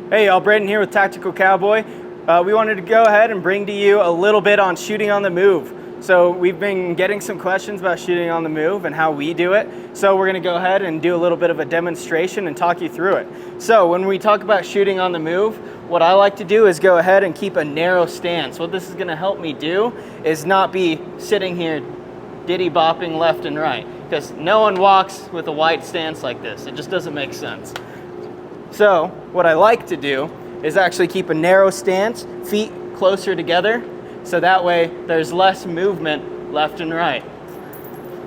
Hey y'all, Braiden here with Tactical Cowboy. We wanted to go ahead and bring to you a little bit on shooting on the move. So we've been getting some questions about shooting on the move and how we do it. So we're gonna go ahead and do a little bit of a demonstration and talk you through it. So when we talk about shooting on the move, what I like to do is go ahead and keep a narrow stance. What this is gonna help me do is not be sitting here diddy bopping left and right, because no one walks with a wide stance like this. It just doesn't make sense. So what I like to do is actually keep a narrow stance, feet closer together, so that way there's less movement left and right.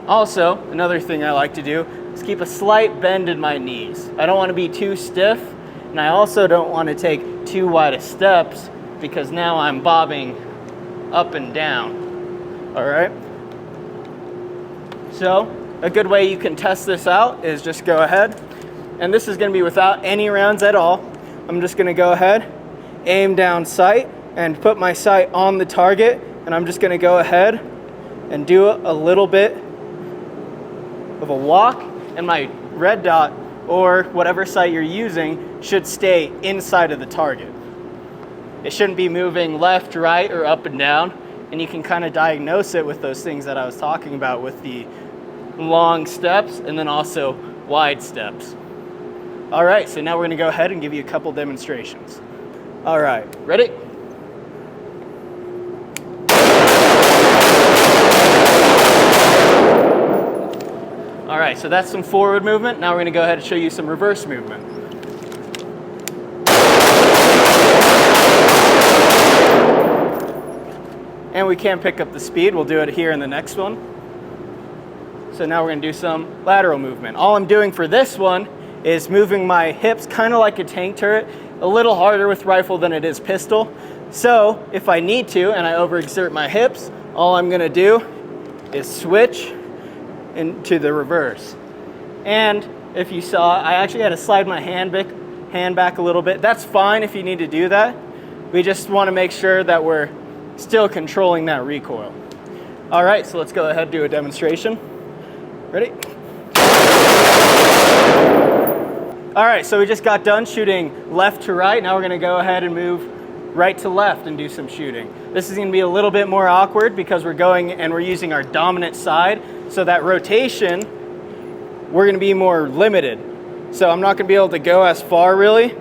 Also, another thing I like to do is keep a slight bend in my knees. I don't want to be too stiff, and I also don't want to take too wide of steps because now I'm bobbing up and down. All right? So a good way you can test this out is just go ahead, and this is going to be without any rounds at all. I'm just going to go ahead, aim down sight, and put my sight on the target, and I'm just going to go ahead and do a little bit of a walk, and my red dot or whatever sight you're using should stay inside of the target. It shouldn't be moving left, right, or up and down, and you can kind of diagnose it with those things that I was talking about with the long steps and then also wide steps. All right, so now we're gonna go ahead and give you a couple demonstrations. All right, ready? All right, so that's some forward movement. Now we're gonna go ahead and show you some reverse movement. And we can pick up the speed. We'll do it here in the next one. So now we're gonna do some lateral movement. All I'm doing for this one is moving my hips kind of like a tank turret, a little harder with rifle than it is pistol. So if I need to and I overexert my hips, all I'm gonna do is switch into the reverse. And if you saw, I actually had to slide my hand back a little bit. That's fine if you need to do that. We just wanna make sure that we're still controlling that recoil. All right, so let's go ahead and do a demonstration. Ready? All right, so we just got done shooting left to right. Now we're gonna go ahead and move right to left and do some shooting. This is gonna be a little bit more awkward because we're going and we're using our dominant side. So that rotation, we're gonna be more limited. So I'm not gonna be able to go as far really.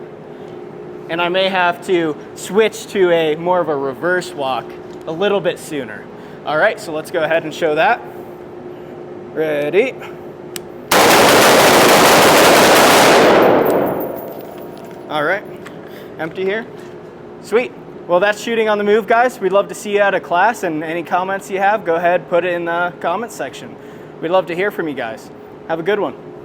And I may have to switch to a more of a reverse walk a little bit sooner. All right, so let's go ahead and show that. Ready? All right, empty here. Sweet. Well, that's shooting on the move, guys. We'd love to see you at a class, and any comments you have, go ahead, put it in the comments section. We'd love to hear from you guys. Have a good one.